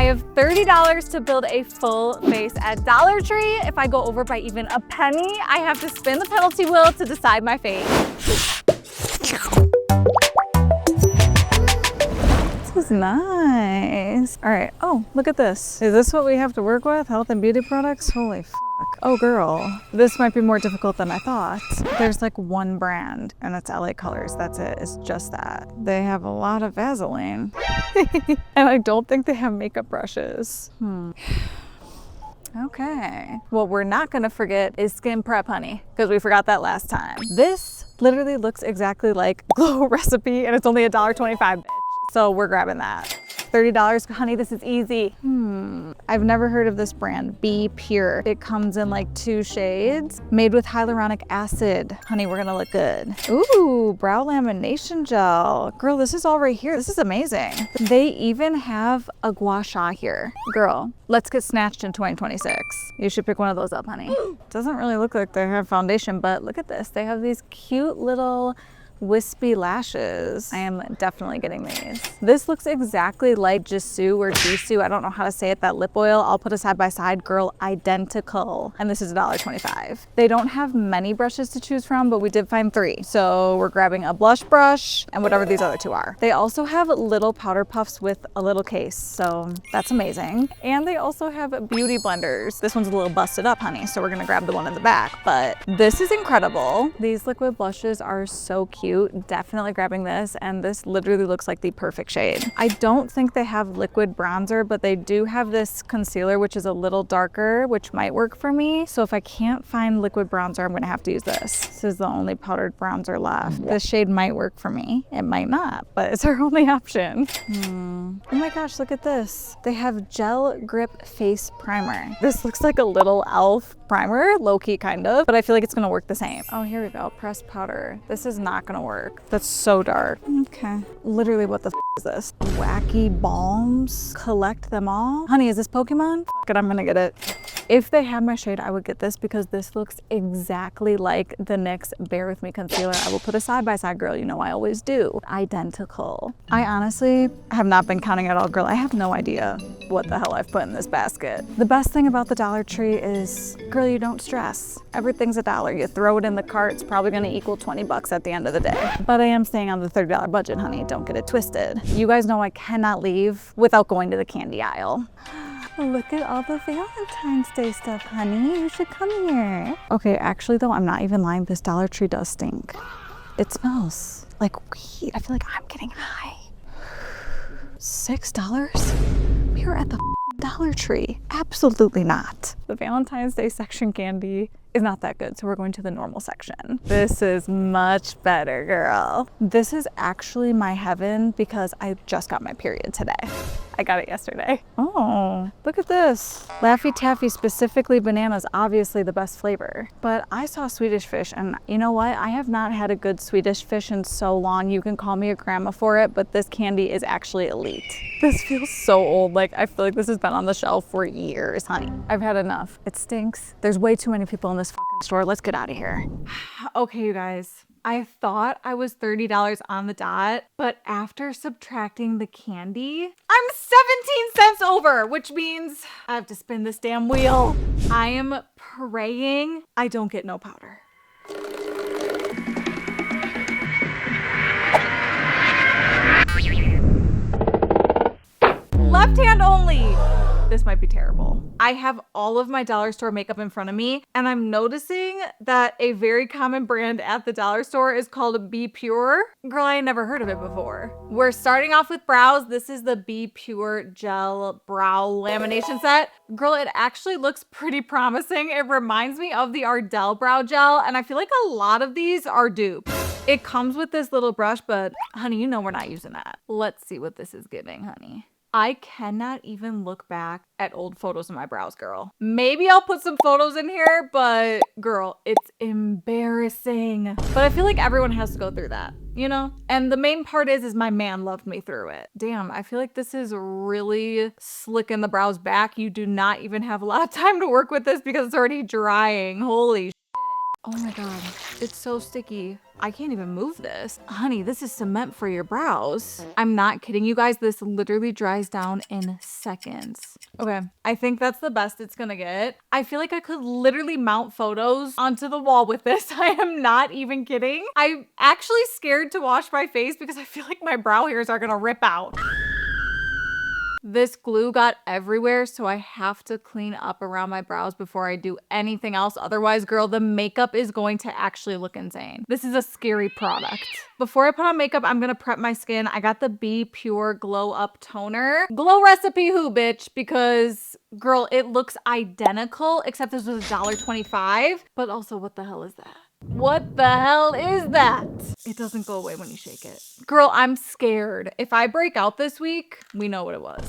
I have $30 to build a full face at Dollar Tree. If I go over by even a penny, I have to spin the penalty wheel to decide my fate. This is nice. All right. Oh, look at this. Is this what we have to work with? Health and beauty products? Holy fuck. Oh, girl. This might be more difficult than I thought. There's like one brand and it's LA Colors. That's it. It's just that. They have a lot of Vaseline. And I don't think they have makeup brushes. Okay. What we're not gonna forget is skin prep, honey, because we forgot that last time. This literally looks exactly like Glow Recipe and it's only $1.25, bitch. So we're grabbing that. $30, honey, this is easy. I've never heard of this brand, Be Pure. It comes in like 2 shades, made with hyaluronic acid. Honey, we're gonna look good. Ooh, brow lamination gel. Girl, this is all right here. This is amazing. They even have a gua sha here. Girl, let's get snatched in 2026. You should pick one of those up, honey. Doesn't really look like they have foundation, but look at this. They have these cute little wispy lashes. I am definitely getting these. This looks exactly like Jisoo or Jisoo. I don't know how to say it, that lip oil. I'll put it side by side. Girl, identical. And this is $1.25. They don't have many brushes to choose from, but we did find 3. So we're grabbing a blush brush and whatever these other 2 are. They also have little powder puffs with a little case. So that's amazing. And they also have beauty blenders. This one's a little busted up, honey. So we're gonna grab the one in the back, but this is incredible. These liquid blushes are so cute. Definitely grabbing this, and this literally looks like the perfect shade. I don't think they have liquid bronzer, but they do have this concealer which is a little darker, which might work for me. So if I can't find liquid bronzer, I'm gonna have to use this. This is the only powdered bronzer left. This shade might work for me. It might not, but it's our only option. Oh my gosh, look at this. They have gel grip face primer. This looks like a little elf primer, low-key kind of, but I feel like it's gonna work the same. Oh, here we go, pressed powder. This is not gonna work. That's so dark. Okay. Literally, what the f is this? Wacky balms? Collect them all? Honey, is this Pokemon? Fuck it, I'm gonna get it. If they had my shade, I would get this because this looks exactly like the NYX Bare With Me concealer. I will put a side by side, girl. You know I always do. Identical. I honestly have not been counting at all, girl. I have no idea what the hell I've put in this basket. The best thing about the Dollar Tree is, girl, you don't stress. Everything's $1. You throw it in the cart, it's probably gonna equal 20 bucks at the end of the day. But I am staying on the $30 budget, honey. Don't get it twisted. You guys know I cannot leave without going to the candy aisle. Look at all the Valentine's Day stuff, honey. You should come here. Okay, actually though, I'm not even lying. This Dollar Tree does stink. It smells like weed. I feel like I'm getting high. $6? We are at the Dollar Tree. Absolutely not. The Valentine's Day section candy is not that good, so we're going to the normal section. This is much better, girl. This is actually my heaven because I just got my period today. I got it yesterday. Oh, look at this. Laffy Taffy, specifically bananas, obviously the best flavor. But I saw Swedish Fish, and you know what? I have not had a good Swedish Fish in so long. You can call me a grandma for it, but this candy is actually elite. This feels so old. Like, I feel like this has been on the shelf for years, honey. I've had enough. It stinks. There's way too many people in this fucking store. Let's get out of here. Okay, you guys. I thought I was $30 on the dot, but after subtracting the candy, I'm 17 cents over, which means I have to spin this damn wheel. I am praying I don't get no powder. Left hand only. This might be terrible. I have all of my dollar store makeup in front of me, and I'm noticing that a very common brand at the dollar store is called Be Pure. Girl, I never heard of it before. We're starting off with brows. This is the Be Pure Gel Brow Lamination Set. Girl, it actually looks pretty promising. It reminds me of the Ardell Brow Gel, and I feel like a lot of these are dupes. It comes with this little brush, but honey, you know we're not using that. Let's see what this is giving, honey. I cannot even look back at old photos of my brows, girl. Maybe I'll put some photos in here, but girl, it's embarrassing. But I feel like everyone has to go through that, you know? And the main part is my man loved me through it. Damn, I feel like this is really slicking the brows back. You do not even have a lot of time to work with this because it's already drying. Holy shit. Oh my God, it's so sticky. I can't even move this. Honey, this is cement for your brows. I'm not kidding you guys. This literally dries down in seconds. Okay, I think that's the best it's gonna get. I feel like I could literally mount photos onto the wall with this. I am not even kidding. I'm actually scared to wash my face because I feel like my brow hairs are gonna rip out. This glue got everywhere, so I have to clean up around my brows before I do anything else. Otherwise, girl, the makeup is going to actually look insane. This is a scary product. Before I put on makeup, I'm gonna prep my skin. I got the Be Pure Glow Up Toner. Glow Recipe who, bitch? Because, girl, it looks identical, except this was $1.25. But also, what the hell is that? What the hell is that? It doesn't go away when you shake it. Girl, I'm scared. If I break out this week, we know what it was.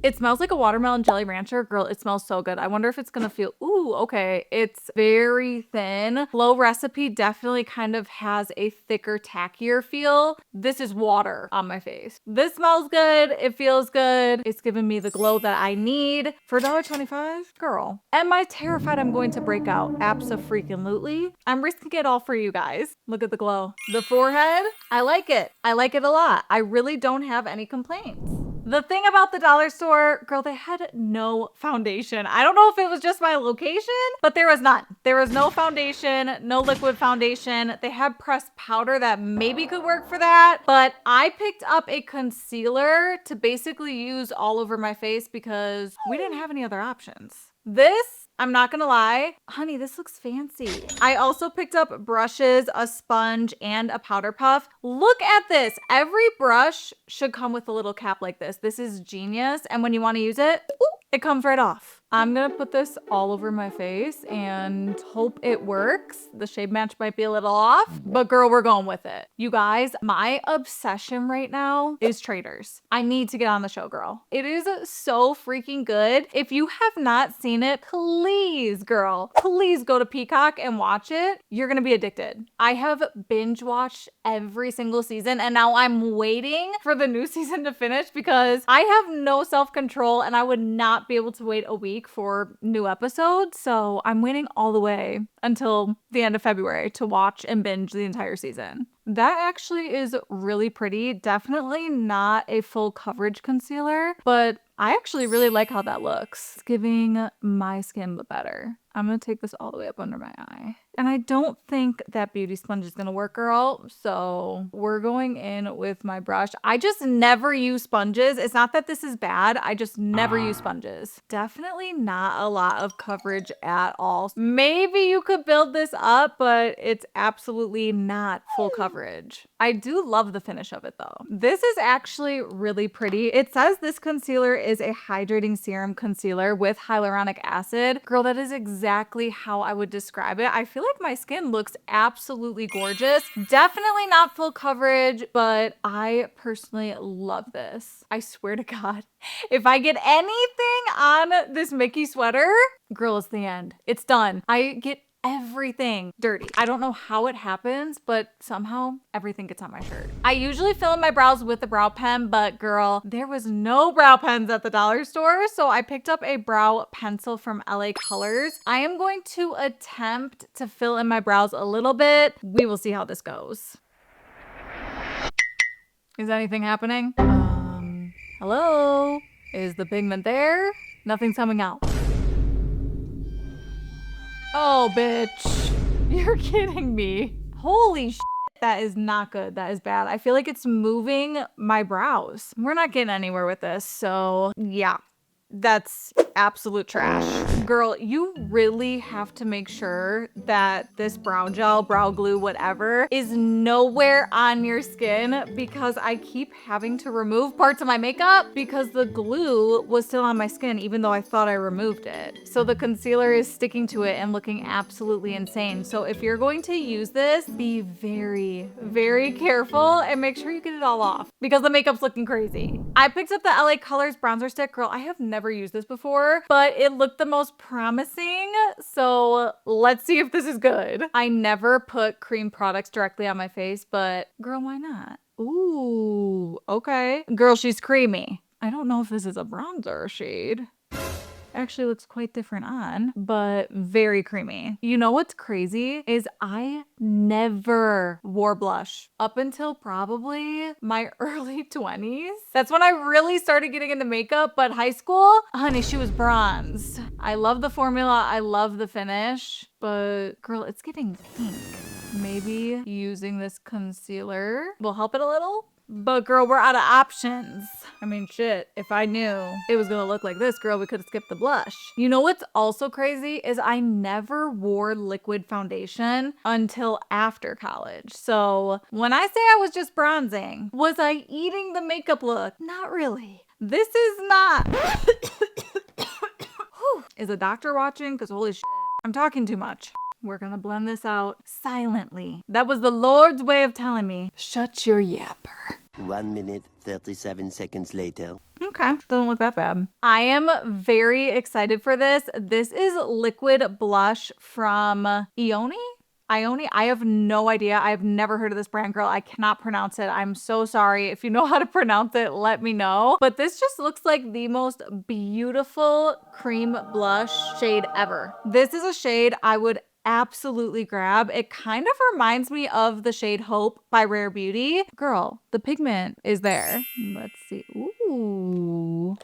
It smells like a watermelon jelly rancher. Girl, it smells so good. I wonder if it's gonna feel, ooh, okay. It's very thin. Glow Recipe definitely kind of has a thicker, tackier feel. This is water on my face. This smells good. It feels good. It's giving me the glow that I need. For $1.25, girl. Am I terrified I'm going to break out? Abso-freaking-lutely. I'm risking it all for you guys. Look at the glow. The forehead, I like it. I like it a lot. I really don't have any complaints. The thing about the dollar store, girl, they had no foundation. I don't know if it was just my location, but there was none. There was no foundation, no liquid foundation. They had pressed powder that maybe could work for that, but I picked up a concealer to basically use all over my face because we didn't have any other options. This, I'm not gonna lie, honey, this looks fancy. I also picked up brushes, a sponge, and a powder puff. Look at this. Every brush should come with a little cap like this. This is genius. And when you want to use it, ooh, it comes right off. I'm gonna put this all over my face and hope it works. The shade match might be a little off, but girl, we're going with it. You guys, my obsession right now is Traitors. I need to get on the show, girl. It is so freaking good. If you have not seen it, please, girl, please go to Peacock and watch it. You're gonna be addicted. I have binge watched every single season and now I'm waiting for the new season to finish because I have no self-control and I would not be able to wait a week for new episodes. So I'm waiting all the way until the end of February to watch and binge the entire season. That actually is really pretty. Definitely not a full coverage concealer, but I actually really like how that looks. It's giving my skin the better. I'm gonna take this all the way up under my eye. And I don't think that beauty sponge is gonna work, girl. So we're going in with my brush. I just never use sponges. It's not that this is bad. I just never use sponges. Definitely not a lot of coverage at all. Maybe you could build this up, but it's absolutely not full coverage. I do love the finish of it though. This is actually really pretty. It says this concealer is a hydrating serum concealer with hyaluronic acid. Girl, that is exactly how I would describe it. I feel like my skin looks absolutely gorgeous. Definitely not full coverage, but I personally love this. I swear to God, if I get anything on this Mickey sweater, girl, it's the end. It's done. I get everything dirty. I don't know how it happens, but somehow everything gets on my shirt. I usually fill in my brows with a brow pen, but girl, there was no brow pens at the dollar store. So I picked up a brow pencil from LA Colors. I am going to attempt to fill in my brows a little bit. We will see how this goes. Is anything happening? Hello? Is the pigment there? Nothing's coming out. Oh, bitch. You're kidding me. Holy shit. That is not good. That is bad. I feel like it's moving my brows. We're not getting anywhere with this. So yeah, that's absolute trash. Girl, you really have to make sure that this brow gel, brow glue, whatever, is nowhere on your skin because I keep having to remove parts of my makeup because the glue was still on my skin even though I thought I removed it. So the concealer is sticking to it and looking absolutely insane. So if you're going to use this, be very, very careful and make sure you get it all off because the makeup's looking crazy. I picked up the LA Colors bronzer stick. Girl, I have never used this before, but it looked the most promising. So let's see if this is good. I never put cream products directly on my face, but girl, why not? Ooh, okay. Girl, she's creamy. I don't know if this is a bronzer shade. Actually looks quite different on, but very creamy. You know what's crazy is I never wore blush up until probably my early 20s. That's when I really started getting into makeup, but high school, honey, she was bronzed. I love the formula. I love the finish, but girl, it's getting pink. Maybe using this concealer will help it a little. But girl, we're out of options. I mean, shit, if I knew it was gonna look like this, girl, we could have skipped the blush. You know what's also crazy is I never wore liquid foundation until after college. So when I say I was just bronzing, was I eating the makeup look? Not really. This is not. Is a doctor watching? Because holy shit, I'm talking too much. We're gonna blend this out silently. That was the Lord's way of telling me, shut your yapper. 1 minute, 37 seconds later. Okay, doesn't look that bad. I am very excited for this. This is liquid blush from Ioni. I have no idea. I've never heard of this brand, girl. I cannot pronounce it. I'm so sorry. If you know how to pronounce it, let me know. But this just looks like the most beautiful cream blush shade ever. This is a shade I would absolutely grab. It kind of reminds me of the shade Hope by Rare Beauty. Girl, the pigment is there. Let's see. Ooh.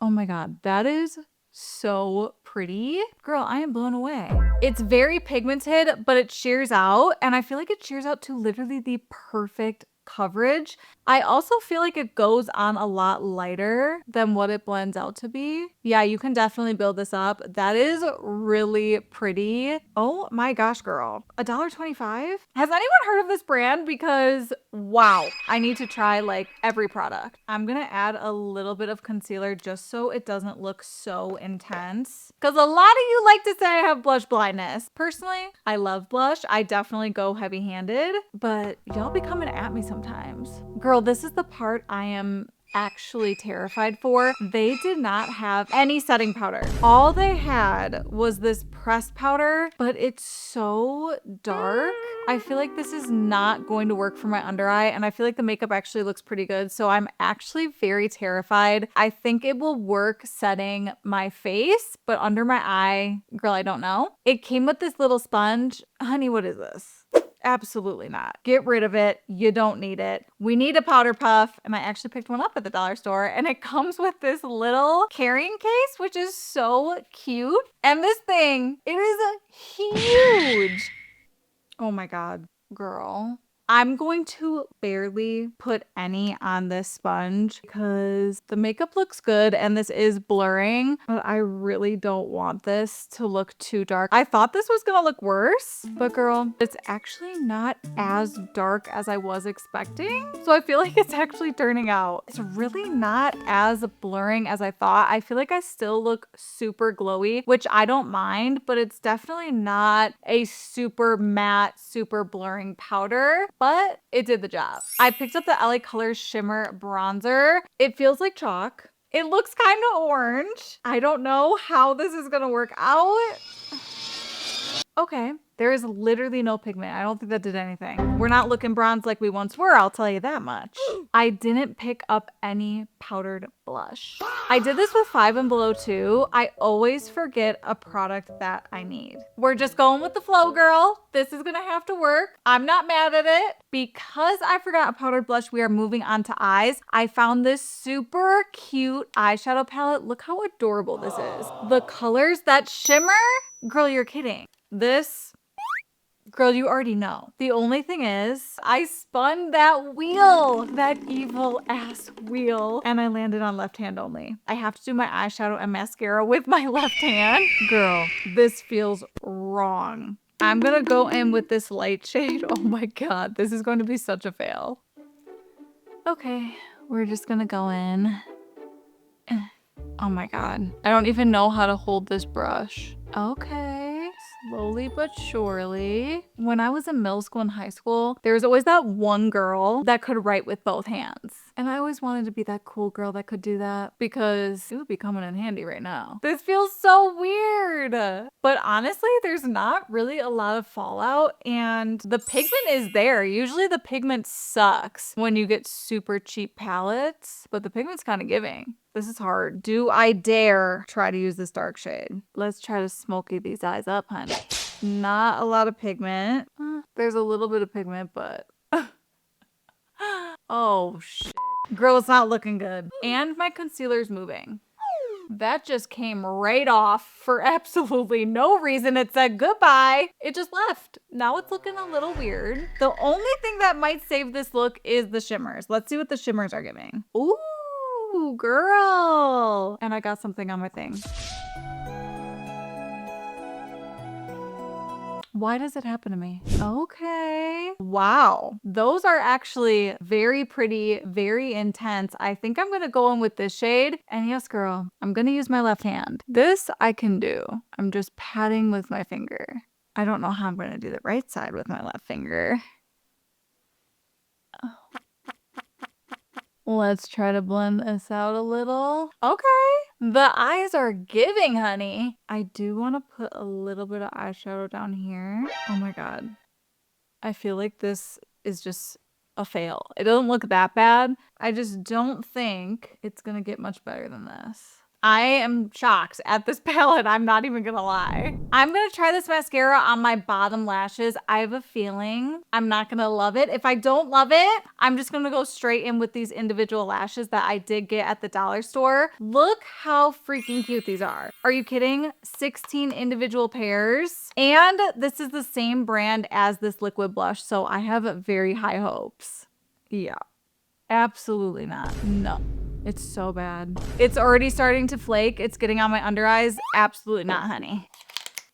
Oh my God, that is so pretty. Girl, I am blown away. It's very pigmented, but it sheers out, and I feel like it sheers out to literally the perfect coverage. I also feel like it goes on a lot lighter than what it blends out to be. Yeah, you can definitely build this up. That is really pretty. Oh my gosh, girl. $1.25? Has anyone heard of this brand? Because wow, I need to try like every product. I'm gonna add a little bit of concealer just so it doesn't look so intense. Because a lot of you like to say I have blush blindness. Personally, I love blush. I definitely go heavy-handed, but y'all be coming at me sometimes. Girl, this is the part I am actually terrified for. They did not have any setting powder. All they had was this pressed powder, but it's so dark. I feel like this is not going to work for my under eye, and I feel like the makeup actually looks pretty good, so I'm actually very terrified. I think it will work setting my face, but under my eye, girl, I don't know. It came with this little sponge. Honey, what is this? Absolutely not. Get rid of it. You don't need it. We need a powder puff. And I actually picked one up at the dollar store, and it comes with this little carrying case, which is so cute. And this thing, it is huge. Oh my God, girl. I'm going to barely put any on this sponge because the makeup looks good and this is blurring, but I really don't want this to look too dark. I thought this was gonna look worse, but girl, it's actually not as dark as I was expecting. So I feel like it's actually turning out. It's really not as blurring as I thought. I feel like I still look super glowy, which I don't mind, but it's definitely not a super matte, super blurring powder. But it did the job. I picked up the LA Colors Shimmer Bronzer. It feels like chalk. It looks kind of orange. I don't know how this is gonna work out. Okay, there is literally no pigment. I don't think that did anything. We're not looking bronze like we once were, I'll tell you that much. I didn't pick up any powdered blush. I did this with 5 and Below too. I always forget a product that I need. We're just going with the flow, girl. This is gonna have to work. I'm not mad at it. Because I forgot a powdered blush, we are moving on to eyes. I found this super cute eyeshadow palette. Look how adorable this is. The colors that shimmer, girl, you're kidding. This, girl, you already know. The only thing is, I spun that wheel, that evil ass wheel, and I landed on left hand only. I have to do my eyeshadow and mascara with my left hand. Girl, this feels wrong. I'm gonna go in with this light shade. Oh my God, this is going to be such a fail. Okay, we're just gonna go in. Oh my God, I don't even know how to hold this brush. Okay, slowly but surely. When I was in middle school and high school, there was always that one girl that could write with both hands. And I always wanted to be that cool girl that could do that because it would be coming in handy right now. This feels so weird. But honestly, there's not really a lot of fallout and the pigment is there. Usually the pigment sucks when you get super cheap palettes, but the pigment's kind of giving. This is hard. Do I dare try to use this dark shade? Let's try to smoky these eyes up, honey. Not a lot of pigment. There's a little bit of pigment, but... oh, shit. Girl, it's not looking good. And my concealer's moving. That just came right off for absolutely no reason. It said goodbye. It just left. Now it's looking a little weird. The only thing that might save this look is the shimmers. Let's see what the shimmers are giving. Ooh, girl. And I got something on my thing. Why does it happen to me? Okay. Wow. Those are actually very pretty, very intense. I think I'm gonna go in with this shade. And yes, girl, I'm gonna use my left hand. This I can do. I'm just patting with my finger. I don't know how I'm gonna do the right side with my left finger. Let's try to blend this out a little. Okay. The eyes are giving, honey. I do want to put a little bit of eyeshadow down here. Oh my God. I feel like this is just a fail. It doesn't look that bad. I just don't think it's going to get much better than this. I am shocked at this palette. I'm not even gonna lie. I'm gonna try this mascara on my bottom lashes. I have a feeling I'm not gonna love it. If I don't love it, I'm just gonna go straight in with these individual lashes that I did get at the dollar store. Look how freaking cute these are. Are you kidding? 16 individual pairs. And this is the same brand as this liquid blush, so I have very high hopes. Yeah, absolutely not. No. It's so bad. It's already starting to flake. It's getting on my under eyes. Absolutely not, honey.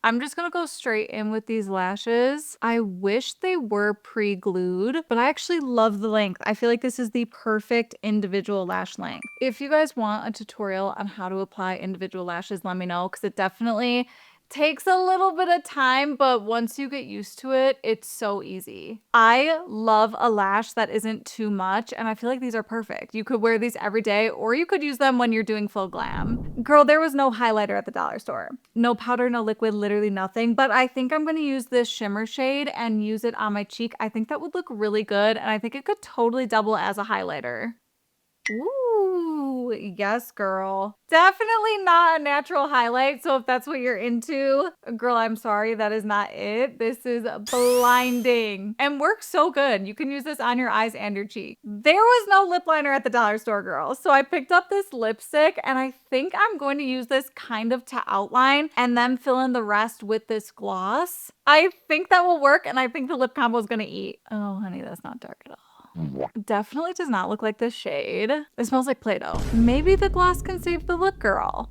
I'm just gonna go straight in with these lashes. I wish they were pre-glued, but I actually love the length. I feel like this is the perfect individual lash length. If you guys want a tutorial on how to apply individual lashes, let me know, because it definitely takes a little bit of time, but once you get used to it, it's so easy. I love a lash that isn't too much, and I feel like these are perfect. You could wear these every day, or you could use them when you're doing full glam. Girl, there was no highlighter at the dollar store. No powder, no liquid, literally nothing, but I think I'm gonna use this shimmer shade and use it on my cheek. I think that would look really good, and I think it could totally double as a highlighter. Ooh, yes, girl. Definitely not a natural highlight. So if that's what you're into, girl, I'm sorry, that is not it. This is blinding and works so good. You can use this on your eyes and your cheek. There was no lip liner at the dollar store, girl. So I picked up this lipstick and I think I'm going to use this kind of to outline and then fill in the rest with this gloss. I think that will work, and I think the lip combo is going to eat. Oh, honey, that's not dark at all. Definitely does not look like this shade. It smells like Play-Doh. Maybe the gloss can save the look, girl.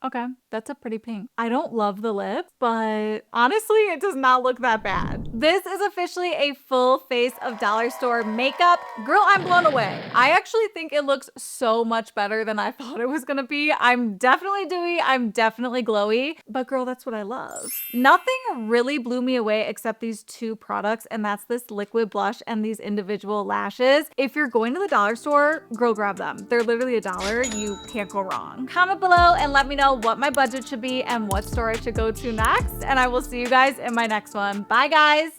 Okay, that's a pretty pink. I don't love the lip, but honestly, it does not look that bad. This is officially a full face of dollar store makeup. Girl, I'm blown away. I actually think it looks so much better than I thought it was gonna be. I'm definitely dewy, I'm definitely glowy, but girl, that's what I love. Nothing really blew me away except these two products, and that's this liquid blush and these individual lashes. If you're going to the dollar store, girl, grab them. They're literally $1. You can't go wrong. Comment below and let me know what my budget should be and what store I should go to next, and I will see you guys in my next one. Bye, guys.